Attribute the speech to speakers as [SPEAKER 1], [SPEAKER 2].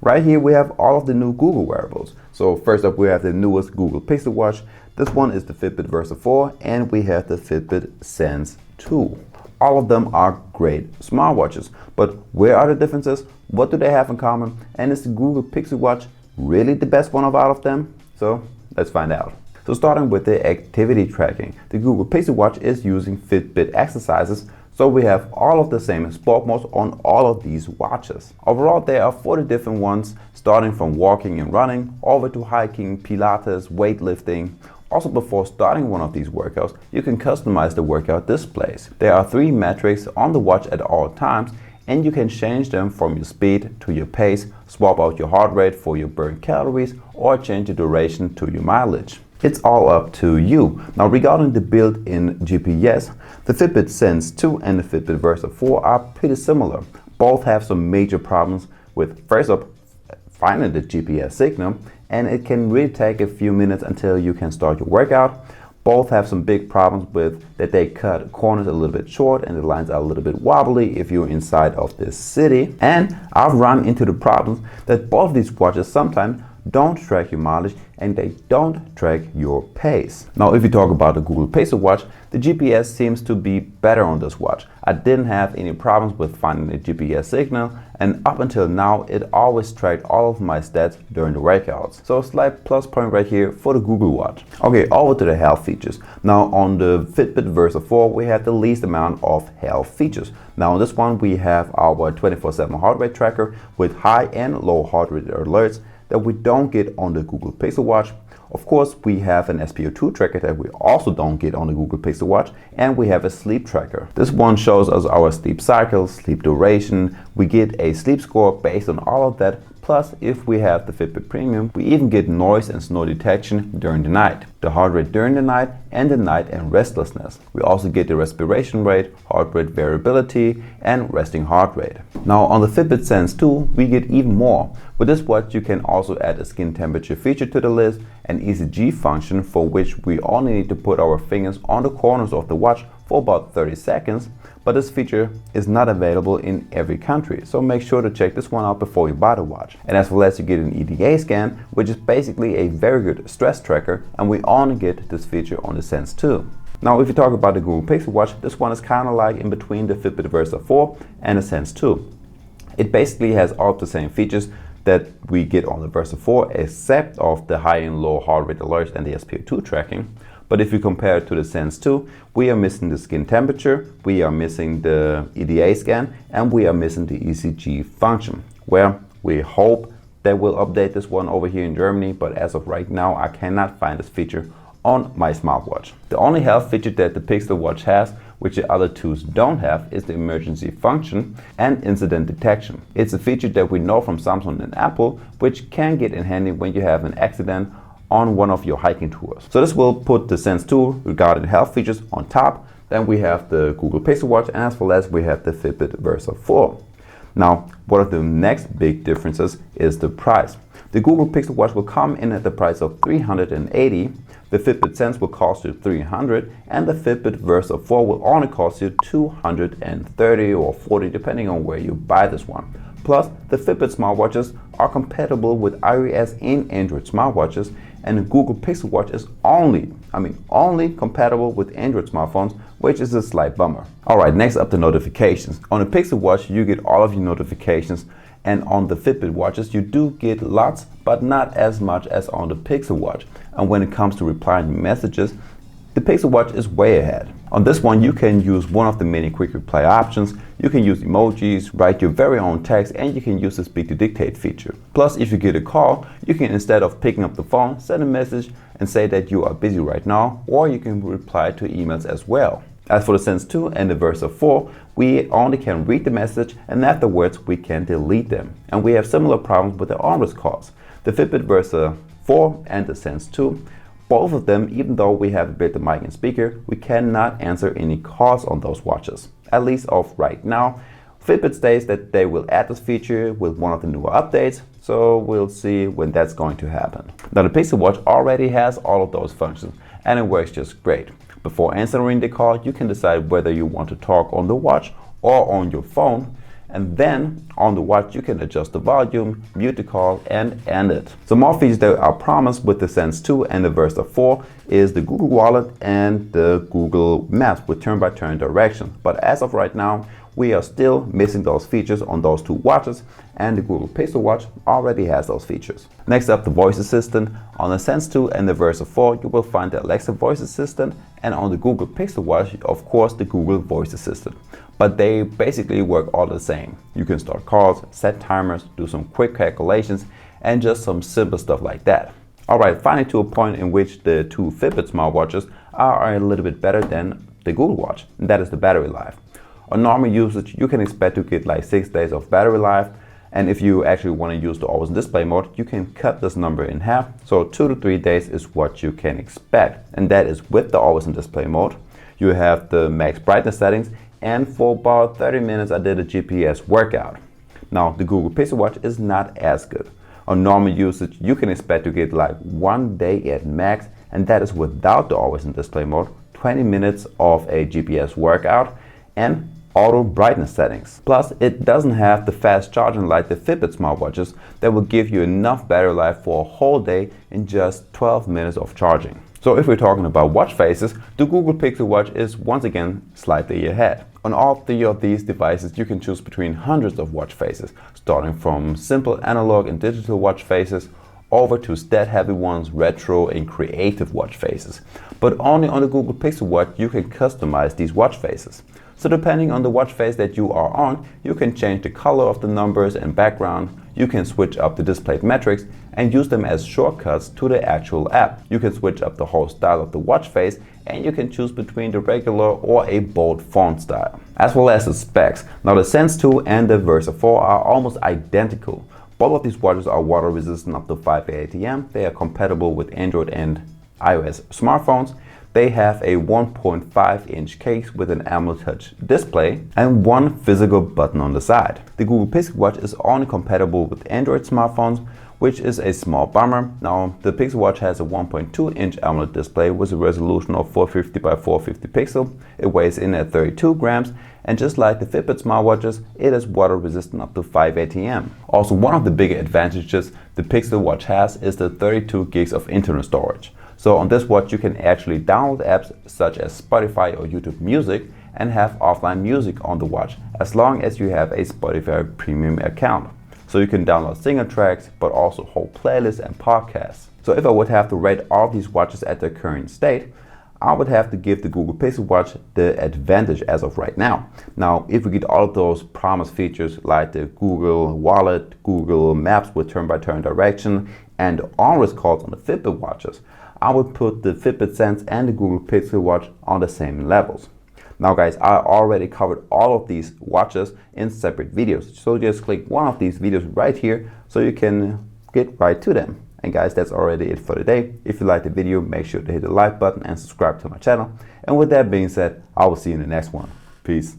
[SPEAKER 1] Right here we have all of the new Google wearables. So first up we have the newest Google Pixel Watch. This one is the Fitbit Versa 4 and we have the Fitbit Sense 2. All of them are great smartwatches, but where are the differences? What do they have in common? And is the Google Pixel Watch really the best one of all of them? So let's find out. So starting with the activity tracking, the Google Pixel Watch is using Fitbit exercises. So we have all of the same sport modes on all of these watches. Overall, there are 40 different ones, starting from walking and running, over to hiking, Pilates, weightlifting. Also, before starting one of these workouts, you can customize the workout displays. There are 3 metrics on the watch at all times, and you can change them from your speed to your pace, swap out your heart rate for your burned calories, or change the duration to your mileage. It's all up to you. Now regarding the built-in GPS, the Fitbit Sense 2 and the Fitbit Versa 4 are pretty similar. Both have some major problems with, first up, finding the GPS signal, and it can really take a few minutes until you can start your workout. Both have some big problems with that they cut corners a little bit short and the lines are a little bit wobbly if you're inside of this city. And I've run into the problems that both of these watches sometimes don't track your mileage and they don't track your pace. Now if you talk about the Google Pixel Watch, the GPS seems to be better on this watch. I didn't have any problems with finding the GPS signal, and up until now it always tracked all of my stats during the workouts. So a slight plus point right here for the Google Watch. Okay, over to the health features. Now on the Fitbit Versa 4 we have the least amount of health features. Now on this one we have our 24/7 heart rate tracker with high and low heart rate alerts that we don't get on the Google Pixel Watch. Of course, we have an SpO2 tracker that we also don't get on the Google Pixel Watch, and we have a sleep tracker. This one shows us our sleep cycle, sleep duration. We get a sleep score based on all of that. Plus, if we have the Fitbit Premium, we even get noise and snore detection during the night, the heart rate during the night and restlessness. We also get the respiration rate, heart rate variability, and resting heart rate. Now on the Fitbit Sense 2, we get even more. With this watch, you can also add a skin temperature feature to the list, an ECG function for which we only need to put our fingers on the corners of the watch for about 30 seconds. But this feature is not available in every country, so make sure to check this one out before you buy the watch. And as well as you get an EDA scan, which is basically a very good stress tracker, and we only get this feature on the Sense 2. Now if you talk about the Google Pixel Watch, this one is kind of like in between the Fitbit Versa 4 and the Sense 2. It basically has all of the same features that we get on the Versa 4, except of the high and low heart rate alerts and the SpO2 tracking. But if you compare it to the Sense 2, we are missing the skin temperature, we are missing the EDA scan, and we are missing the ECG function. Well, we hope they will update this one over here in Germany, but as of right now, I cannot find this feature on my smartwatch. The only health feature that the Pixel Watch has, which the other twos don't have, is the emergency function and incident detection. It's a feature that we know from Samsung and Apple, which can get in handy when you have an accident on one of your hiking tours. So this will put the Sense 2 regarding health features on top. Then we have the Google Pixel Watch, and as well as we have the Fitbit Versa 4. Now, one of the next big differences is the price. The Google Pixel Watch will come in at the price of $380, the Fitbit Sense will cost you $300, and the Fitbit Versa 4 will only cost you $230 or $40 depending on where you buy this one. Plus, the Fitbit smartwatches are compatible with iOS and Android smartwatches, and the Google Pixel Watch is only compatible with Android smartphones, which is a slight bummer. Alright, next up the notifications. On the Pixel Watch, you get all of your notifications, and on the Fitbit watches, you do get lots, but not as much as on the Pixel Watch. And when it comes to replying to messages, the Pixel Watch is way ahead. On this one, you can use one of the many quick reply options. You can use emojis, write your very own text, and you can use the speak to dictate feature. Plus, if you get a call, you can, instead of picking up the phone, send a message and say that you are busy right now, or you can reply to emails as well. As for the Sense 2 and the Versa 4, we only can read the message, and afterwards we can delete them. And we have similar problems with the onwards calls. The Fitbit Versa 4 and the Sense 2, both of them, even though we have a built-in mic and speaker, we cannot answer any calls on those watches, at least of right now. Fitbit states that they will add this feature with one of the newer updates, so we'll see when that's going to happen. Now the Pixel Watch already has all of those functions, and it works just great. Before answering the call, you can decide whether you want to talk on the watch or on your phone. And then on the watch, you can adjust the volume, mute the call, and end it. Some more features that are promised with the Sense 2 and the Versa 4 is the Google Wallet and the Google Maps with turn-by-turn direction. But as of right now, we are still missing those features on those two watches, and the Google Pixel Watch already has those features. Next up, the voice assistant. On the Sense 2 and the Versa 4, you will find the Alexa voice assistant, and on the Google Pixel Watch, of course, the Google voice assistant. But they basically work all the same. You can start calls, set timers, do some quick calculations, and just some simple stuff like that. Alright, finally to a point in which the two Fitbit smartwatches are a little bit better than the Google Watch, and that is the battery life. On normal usage, you can expect to get like 6 days of battery life, and if you actually want to use the always display mode, you can cut this number in half, so 2 to 3 days is what you can expect, and that is with the always display mode. You have the max brightness settings, and for about 30 minutes I did a GPS workout. Now the Google Pixel Watch is not as good. On normal usage, you can expect to get like 1 day at max, and that is without the always display mode, 20 minutes of a GPS workout, and auto brightness settings. Plus, it doesn't have the fast charging like the Fitbit smartwatches that will give you enough battery life for a whole day in just 12 minutes of charging. So if we're talking about watch faces, the Google Pixel Watch is once again slightly ahead. On all three of these devices, you can choose between hundreds of watch faces, starting from simple analog and digital watch faces over to stat-heavy ones, retro and creative watch faces. But only on the Google Pixel Watch you can customize these watch faces. So depending on the watch face that you are on, you can change the color of the numbers and background, you can switch up the displayed metrics and use them as shortcuts to the actual app. You can switch up the whole style of the watch face, and you can choose between the regular or a bold font style. As well as the specs. Now the Sense 2 and the Versa 4 are almost identical. Both of these watches are water resistant up to 5 ATM. They are compatible with Android and iOS smartphones. They have a 1.5-inch case with an AMOLED touch display and one physical button on the side. The Google Pixel Watch is only compatible with Android smartphones, which is a small bummer. Now, the Pixel Watch has a 1.2-inch AMOLED display with a resolution of 450 by 450 pixel. It weighs in at 32 grams, and just like the Fitbit smartwatches, it is water resistant up to 5 ATM. Also, one of the bigger advantages the Pixel Watch has is the 32 gigs of internal storage. So on this watch, you can actually download apps such as Spotify or YouTube Music and have offline music on the watch, as long as you have a Spotify premium account. So you can download single tracks, but also whole playlists and podcasts. So if I would have to rate all these watches at their current state, I would have to give the Google Pixel Watch the advantage as of right now. Now, if we get all of those promised features like the Google Wallet, Google Maps with turn-by-turn direction, and always calls on the Fitbit watches, I would put the Fitbit Sense and the Google Pixel Watch on the same levels. Now guys, I already covered all of these watches in separate videos, so just click one of these videos right here so you can get right to them. And guys, that's already it for today. If you liked the video, make sure to hit the like button and subscribe to my channel. And with that being said, I will see you in the next one. Peace.